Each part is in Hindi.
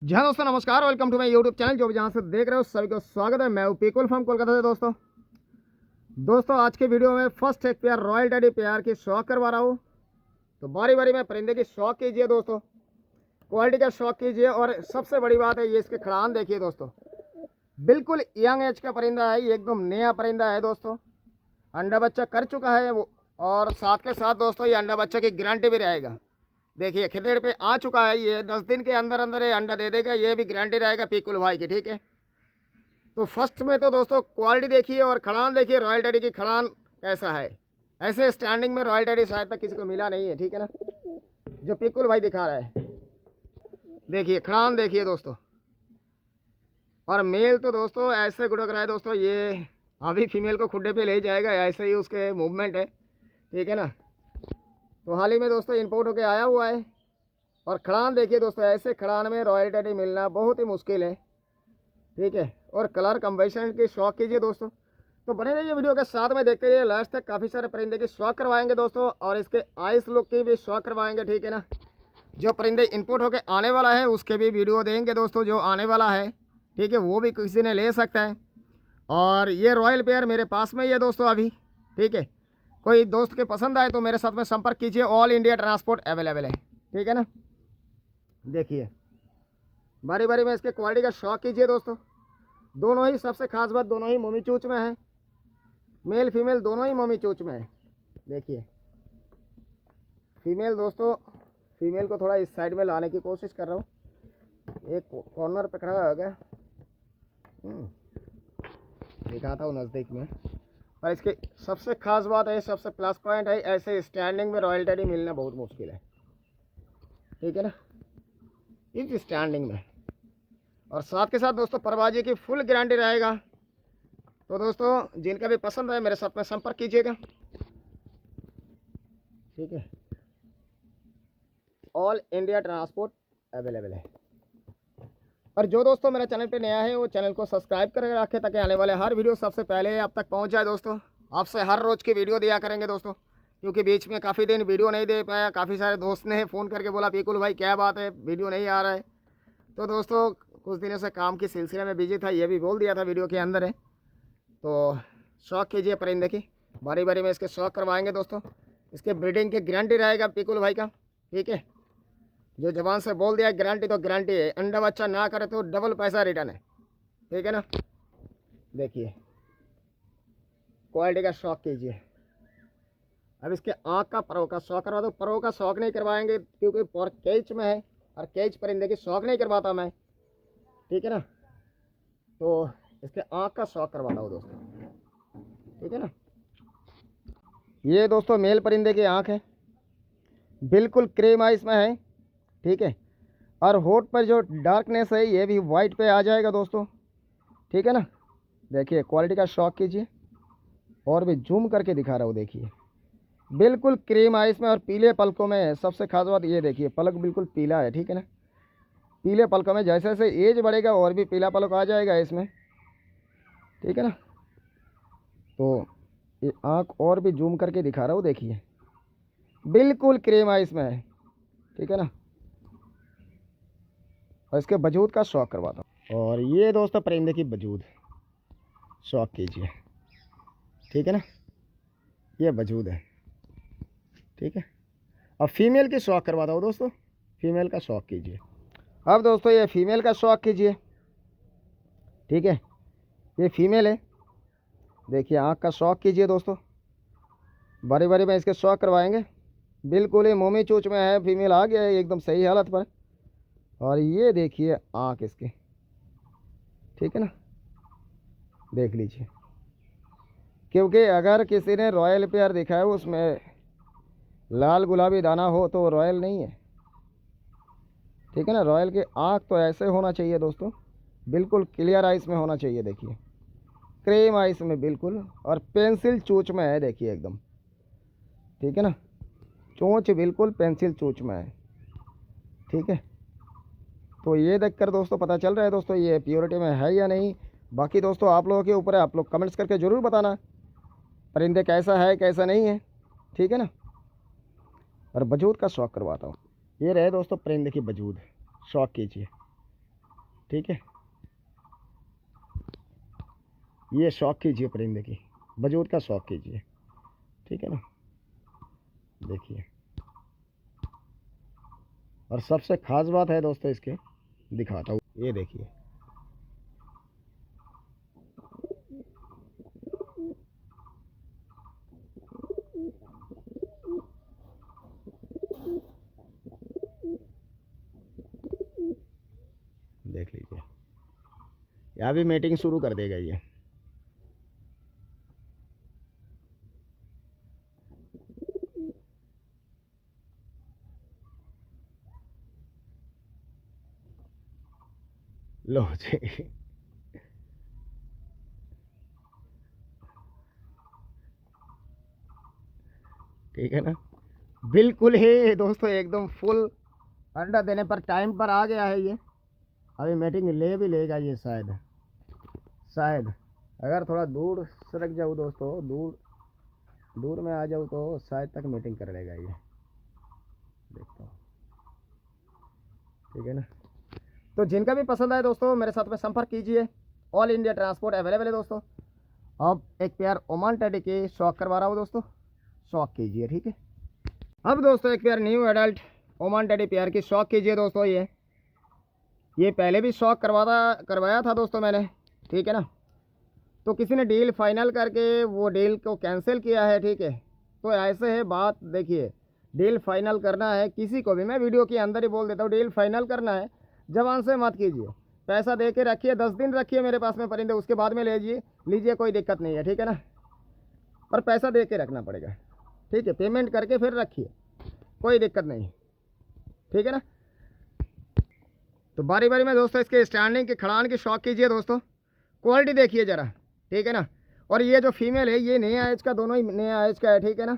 जी हाँ दोस्तों, नमस्कार। Welcome to my YouTube channel. जो भी जहाँ से देख रहे हो सभी को स्वागत है। मैं हूँ पीकुल फ्रॉम कोलकाता से। दोस्तों आज के वीडियो में फर्स्ट एक पेयर रॉयल टेडी पेयर की शौक करवा रहा हूँ। तो बारी बारी में परिंदे की शौक कीजिए दोस्तों, क्वालिटी का शौक कीजिए। और सबसे बड़ी बात है, ये इसके खड़ान देखिए दोस्तों, बिल्कुल यंग एज का परिंदा है। ये एकदम नया परिंदा है दोस्तों, अंडा बच्चा कर चुका है वो। और साथ के साथ दोस्तों ये अंडा बच्चा की गारंटी भी रहेगा। देखिए खिलेड़ पे आ चुका है, ये 10 दिन के अंदर अंदर ये अंडा दे देगा, ये भी गारंटी रहेगा पीकुल भाई की। ठीक है, तो फर्स्ट में तो दोस्तों क्वालिटी देखिए और खड़ान देखिए, रॉयल टेडी की खड़ान कैसा है। ऐसे स्टैंडिंग में रॉयल टेडी शायद तक किसी को मिला नहीं है। ठीक है ना, जो पीकुल भाई दिखा रहा है। देखिए खड़ान देखिए दोस्तों, और मेल तो दोस्तों ऐसे गुड़क रहा है दोस्तों, ये अभी फीमेल को खुड्डे पे ले जाएगा, ऐसे ही उसके मूवमेंट है। ठीक है ना, तो हाल ही में दोस्तों इम्पोर्ट होके आया हुआ है। और खड़ान देखिए दोस्तों, ऐसे खड़ान में रॉयल टेडी मिलना बहुत ही मुश्किल है। ठीक है, और कलर कम्बिनेशन की शौक कीजिए दोस्तों। तो बने रहिए वीडियो के साथ में, देखते रहिए लास्ट तक। काफ़ी सारे परिंदे की शौक करवाएंगे दोस्तों, और इसके आइस लुक की भी शौक करवाएंगे। ठीक है ना, जो परिंदे इनपुट होकर आने वाला है उसके भी वीडियो देंगे दोस्तों, जो आने वाला है। ठीक है, वो भी किसी ने ले सकता है। और ये रॉयल पेयर मेरे पास में ही है दोस्तों अभी। ठीक है, कोई दोस्त के पसंद आए तो मेरे साथ में संपर्क कीजिए, ऑल इंडिया ट्रांसपोर्ट अवेलेबल है। ठीक है ना, देखिए बारी बारी में इसके क्वालिटी का शौक कीजिए दोस्तों। दोनों ही, सबसे खास बात, दोनों ही मोमी चूच में है। मेल फीमेल दोनों ही मोमी चूच में है। देखिए फीमेल दोस्तों, फीमेल को थोड़ा इस साइड में लाने की कोशिश कर रहा हूँ। एक कॉर्नर पे खड़ा हो गया, दिखाता हूँ नज़दीक में। और इसकी सबसे खास बात है, सबसे प्लस पॉइंट है, ऐसे स्टैंडिंग में रॉयल टेडी मिलना बहुत मुश्किल है। ठीक है ना, इस स्टैंडिंग में। और साथ के साथ दोस्तों परवाजी की फुल गारंटी रहेगा। तो दोस्तों जिनका भी पसंद है मेरे साथ में संपर्क कीजिएगा। ठीक है, ऑल इंडिया ट्रांसपोर्ट अवेलेबल है। और जो दोस्तों मेरे चैनल पे नया है वो चैनल को सब्सक्राइब करके रखें, ताकि आने वाले हर वीडियो सबसे पहले आप तक पहुंच जाए दोस्तों। आपसे हर रोज़ की वीडियो दिया करेंगे दोस्तों, क्योंकि बीच में काफ़ी दिन वीडियो नहीं दे पाया। काफ़ी सारे दोस्त ने फ़ोन करके बोला पीकुल भाई क्या बात है, वीडियो नहीं आ रहा है। तो दोस्तों कुछ दिनों से काम की सिलसिले में बिजी था, ये भी बोल दिया था वीडियो के अंदर है। तो शौक कीजिए परिंदे की, बारी बारी में इसके शौक करवाएंगे दोस्तों। इसके ब्रीडिंग की गारंटी रहेगा पीकुल भाई का। ठीक है, जो जबान से बोल दिया गारंटी तो गारंटी है। अंडा बच्चा ना करे तो डबल पैसा रिटर्न है। ठीक है ना, देखिए क्वालिटी का शौक कीजिए। अब इसके आँख का परो का शौक करवा दो। परो का शौक नहीं करवाएंगे क्योंकि पर कैच में है, और कैच परिंदे की शौक नहीं करवाता मैं। ठीक है ना, तो इसके आँख का शौक करवाता हूँ दोस्तों। ठीक है ना, ये दोस्तों मेल परिंदे की आँख है, बिल्कुल क्रीम आइस में है। ठीक है, और होठ पर जो डार्कनेस है ये भी वाइट पे आ जाएगा दोस्तों। ठीक है ना, देखिए क्वालिटी का शौक कीजिए। और भी जूम करके दिखा रहा हूँ, देखिए बिल्कुल क्रीम आइस में और पीले पलकों में है। सबसे खास बात ये देखिए, पलक बिल्कुल पीला है। ठीक है ना, पीले पलकों में, जैसे जैसे एज बढ़ेगा और भी पीला पलक आ जाएगा इसमें। ठीक है ना, तो ये आँख और भी जूम करके दिखा रहा हूँ, देखिए बिल्कुल क्रीम आइस में है। ठीक है ना, और इसके वजूद का शौक करवाता हूँ। और ये दोस्तों परिंदे की वजूद शौक कीजिए। ठीक है ना, ये वजूद है। ठीक है, अब फीमेल की शौक करवाता हूँ दोस्तों, फीमेल का शौक कीजिए। अब दोस्तों ये फीमेल का शौक कीजिए। ठीक है, ये फीमेल है, देखिए आँख का शौक कीजिए दोस्तों। बारी बारी में इसके शौक करवाएंगे। बिल्कुल ही मोमी चोच में है, फीमेल आ गया है एकदम सही हालत पर। और ये देखिए आँख इसकी। ठीक है ना, देख लीजिए, क्योंकि अगर किसी ने रॉयल पेयर दिखा है उसमें लाल गुलाबी दाना हो तो रॉयल नहीं है। ठीक है ना, रॉयल की आँख तो ऐसे होना चाहिए दोस्तों, बिल्कुल क्लियर आइस में होना चाहिए। देखिए क्रीम आइस में बिल्कुल, और पेंसिल चोच में है, देखिए एकदम। ठीक है ना, चोंच बिल्कुल पेंसिल चोच में है। ठीक है, तो ये देखकर दोस्तों पता चल रहा है दोस्तों ये प्योरिटी में है या नहीं। बाकी दोस्तों आप लोगों के ऊपर है, आप लोग कमेंट्स करके ज़रूर बताना परिंदे कैसा है कैसा नहीं है। ठीक है ना, और वजूद का शौक करवाता हूँ। ये रहे दोस्तों परिंदे की वजूद, शौक कीजिए। ठीक है, ये शौक कीजिए परिंदे की, वजूद का शौक कीजिए, ठीक है ना। देखिए, और सबसे ख़ास बात है दोस्तों इसके, दिखाता हूँ, ये देखिए, देख लीजिए, यहाँ भी मीटिंग शुरू कर देगा ये। लो जी, ठीक है ना, बिल्कुल ही दोस्तों एकदम फुल अंडा देने पर टाइम पर आ गया है ये। अभी मीटिंग ले भी लेगा ये, शायद शायद अगर थोड़ा दूर सरक जाऊँ दोस्तों, दूर दूर में आ जाऊँ तो शायद तक मीटिंग कर लेगा ये, देखता हूँ, ठीक है ना। तो जिनका भी पसंद आए दोस्तों मेरे साथ में संपर्क कीजिए। ऑल इंडिया ट्रांसपोर्ट अवेलेबल है दोस्तों। अब एक पेयर ओमान टेडी के शौक करवा रहा हूँ दोस्तों, शौक कीजिए, ठीक है। अब दोस्तों एक pair new adult Oman teddy pair की शौक कीजिए दोस्तों। ये पहले भी शौक करवाया था दोस्तों मैंने, ठीक है ना। तो किसी ने डील फाइनल करके वो डील को कैंसिल किया है, ठीक है। तो ऐसे है बात, देखिए डील फाइनल करना है किसी को भी, मैं वीडियो के अंदर ही बोल देता हूँ, डील फाइनल करना है जवान से मत कीजिए, पैसा दे के रखिए, 10 दिन रखिए मेरे पास में परिंदे, उसके बाद में लीजिए कोई दिक्कत नहीं है, ठीक है ना। पर पैसा दे के रखना पड़ेगा, ठीक है, पेमेंट करके फिर रखिए, कोई दिक्कत नहीं, ठीक है ना। तो बारी बारी में दोस्तों इसके स्टैंडिंग के खड़ान की शौक कीजिए दोस्तों, क्वालिटी देखिए ज़रा, ठीक है ना। और ये जो फीमेल है ये नया एज का, दोनों ही नया एज का है, ठीक है ना।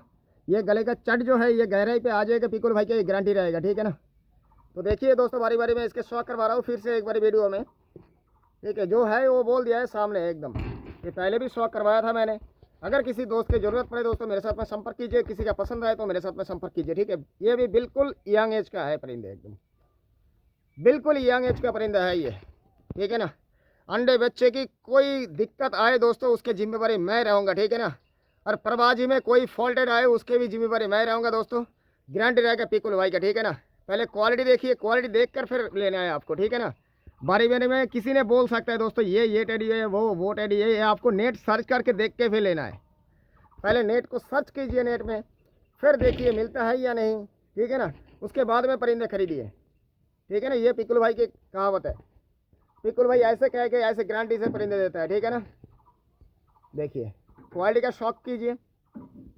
ये गले का चट जो है ये गहराई पे आ जाएगा, पिकुल भाई की गारंटी रहेगा, ठीक है ना। तो देखिए दोस्तों बारी बारी में इसके शौक करवा रहा हूँ फिर से एक बारी वीडियो में, ठीक है। जो है वो बोल दिया है सामने एकदम, ये पहले भी शौक करवाया था मैंने। अगर किसी दोस्त की ज़रूरत पड़े दोस्तों मेरे साथ में संपर्क कीजिए, किसी का पसंद आए तो मेरे साथ में संपर्क कीजिए, ठीक है। ये भी बिल्कुल यंग एज का है परिंदे, एकदम बिल्कुल यंग एज का परिंदा है ये, ठीक है ना। अंडे बच्चे की कोई दिक्कत आए दोस्तों उसके जिम्मेवारी मैं रहूँगा, ठीक है ना। और परबाजी में कोई फॉल्टेड आए उसके भी जिम्मेवारी मैं रहूँगा दोस्तों, गारंटी रहेगा पिकुल भाई का, ठीक है ना। पहले क्वालिटी देखिए, क्वालिटी देखकर फिर लेना है आपको, ठीक है ना। बारी बारी में किसी ने बोल सकता है दोस्तों ये टेडी है, वो टेडी है, ये आपको नेट सर्च करके देख के फिर लेना है। पहले नेट को सर्च कीजिए नेट में, फिर देखिए मिलता है या नहीं, ठीक है ना। उसके बाद में परिंदे खरीदिए, ठीक है ना। ये पिकुल भाई की कहावत है, पिकुल भाई ऐसे कह के ऐसे गारंटी से परिंदे देता है, ठीक है ना। देखिए क्वालिटी का शौक कीजिए,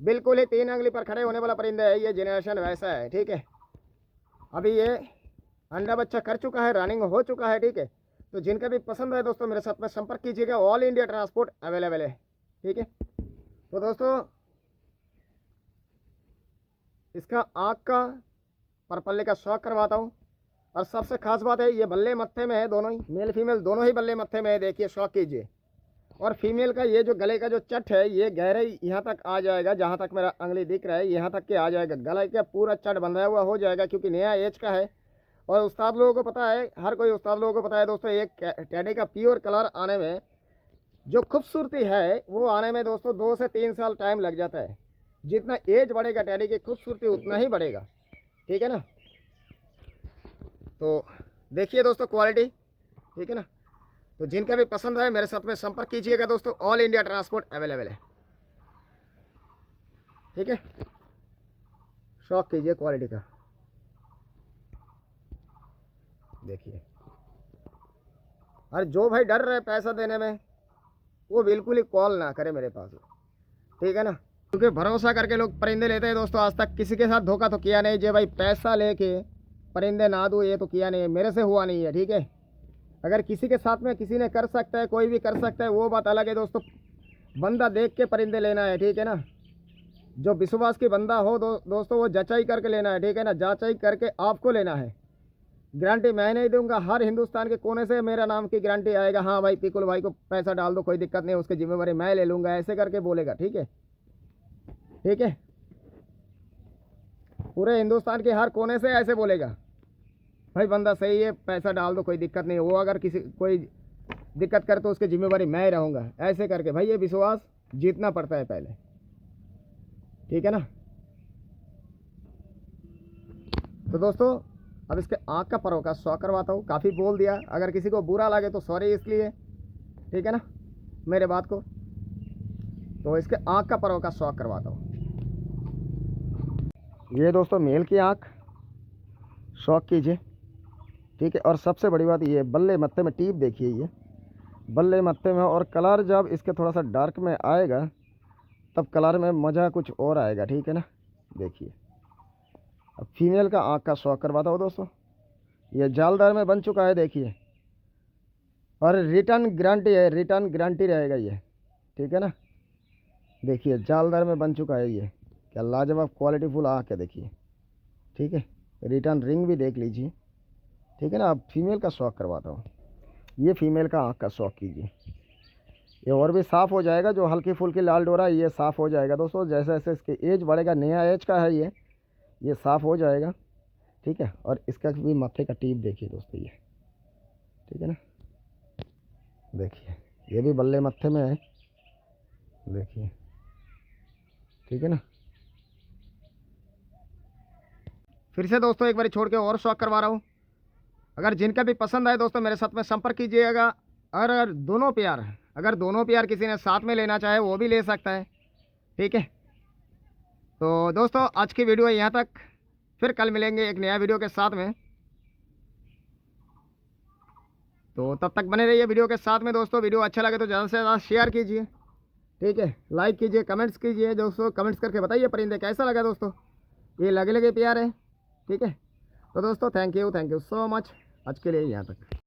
बिल्कुल ही 3 अंगली पर खड़े होने वाला परिंदा है, ये जनरेशन वैसा है, ठीक है। अभी ये अंडा बच्चा कर चुका है, रनिंग हो चुका है, ठीक है। तो जिनका भी पसंद है दोस्तों मेरे साथ में संपर्क कीजिएगा, ऑल इंडिया ट्रांसपोर्ट अवेलेबल है, ठीक है। तो दोस्तों इसका आँख का परपल्ले का शौक करवाता हूँ। और सबसे खास बात है ये बल्ले मत्थे में है, दोनों ही मेल फीमेल दोनों ही बल्ले मत्थे में है, देखिए शौक कीजिए। और फीमेल का ये जो गले का जो चट है ये गहराई यहाँ तक आ जाएगा, जहाँ तक मेरा अंगली दिख रहा है यहाँ तक के आ जाएगा, गला का पूरा चट बंधा हुआ हो जाएगा, क्योंकि नया एज का है। और उस्ताद लोगों को पता है, हर कोई उस्ताद लोगों को पता है दोस्तों, एक टेडी का प्योर कलर आने में जो खूबसूरती है वो आने में दोस्तों 2 से 3 साल टाइम लग जाता है। जितना एज बढ़ेगा टेडी की खूबसूरती उतना ही बढ़ेगा, ठीक है ना। तो देखिए दोस्तों क्वालिटी, ठीक है ना। तो जिनका भी पसंद है मेरे साथ में संपर्क कीजिएगा दोस्तों, ऑल इंडिया ट्रांसपोर्ट अवेलेबल है, ठीक है। शौक कीजिए क्वालिटी का, देखिए। और जो भाई डर रहे पैसा देने में वो बिल्कुल ही कॉल ना करे मेरे पास, ठीक है ना। क्योंकि भरोसा करके लोग परिंदे लेते हैं दोस्तों, आज तक किसी के साथ धोखा तो किया नहीं, जे भाई पैसा लेके परिंदे ना दूँ ये तो किया नहीं है, मेरे से हुआ नहीं है, ठीक है। अगर किसी के साथ में किसी ने कर सकता है, कोई भी कर सकता है, वो बात अलग है दोस्तों। बंदा देख के परिंदे लेना है, ठीक है ना। जो विश्वास की बंदा हो दोस्तों वो जांचाई करके लेना है, ठीक है ना। जांचाई करके आपको लेना है, गारंटी मैं नहीं दूंगा, हर हिंदुस्तान के कोने से मेरा नाम की गारंटी आएगा, हाँ भाई पिकुल भाई को पैसा डाल दो कोई दिक्कत नहीं, उसकी जिम्मेवारी मैं ले लूँगा, ऐसे करके बोलेगा, ठीक है, ठीक है। पूरे हिंदुस्तान के हर कोने से ऐसे बोलेगा, भाई बंदा सही है, पैसा डाल दो, कोई दिक्कत नहीं है, वो अगर किसी कोई दिक्कत करे तो उसकी जिम्मेवारी मैं ही रहूँगा, ऐसे करके भाई ये विश्वास जीतना पड़ता है पहले, ठीक है ना। तो दोस्तों अब इसके आँख का परों का शौक करवाता हूँ। काफ़ी बोल दिया, अगर किसी को बुरा लगे तो सॉरी इसलिए, ठीक है ना, मेरे बात को। तो इसके आँख का परों का शौक करवाता हूँ। ये दोस्तों मेल की आँख शौक कीजिए, ठीक है। और सबसे बड़ी बात ये बल्ले मत्थे में टीप देखिए, ये बल्ले मत्थे में, और कलर जब इसके थोड़ा सा डार्क में आएगा तब कलर में मज़ा कुछ और आएगा, ठीक है ना। देखिए अब फीमेल का आँख का शौक करवाता हूँ दोस्तों। ये जालदार में बन चुका है, देखिए, और रिटर्न गारंटी है, रिटर्न गारंटी रहेगा ये, ठीक है ना। देखिए जालदार में बन चुका है ये, क्या लाजवाब क्वालिटी फुल आँख है, देखिए, ठीक है। रिटर्न रिंग भी देख लीजिए, ठीक है ना। अब फीमेल का शौक करवाता हूँ। ये फीमेल का आँख का शौक कीजिए, ये और भी साफ़ हो जाएगा। जो हल्की फुल्की लाल डोरा है ये साफ़ हो जाएगा दोस्तों, जैसे जैसे इसकी एज बढ़ेगा, नया एज का है ये साफ़ हो जाएगा, ठीक है। और इसका भी माथे का टीप देखिए दोस्तों, ये ठीक है ना। देखिए ये भी बल्ले मत्थे में है, देखिए, ठीक है ना। फिर से दोस्तों एक बार छोड़ के और शौक करवा रहा हूँ। अगर जिनका भी पसंद आए दोस्तों मेरे साथ में संपर्क कीजिएगा। और अगर दोनों प्यार किसी ने साथ में लेना चाहे वो भी ले सकता है, ठीक है। तो दोस्तों आज की वीडियो यहाँ तक, फिर कल मिलेंगे एक नया वीडियो के साथ में। तो तब तक बने रहिए वीडियो के साथ में दोस्तों। वीडियो अच्छा लगे तो ज़्यादा से ज़्यादा शेयर कीजिए, ठीक है, लाइक कीजिए, कमेंट्स कीजिए दोस्तों। कमेंट्स करके बताइए परिंदे कैसा लगा दोस्तों, ये लगे प्यार है, ठीक है। तो दोस्तों थैंक यू सो मच, आज के लिए यहाँ तक।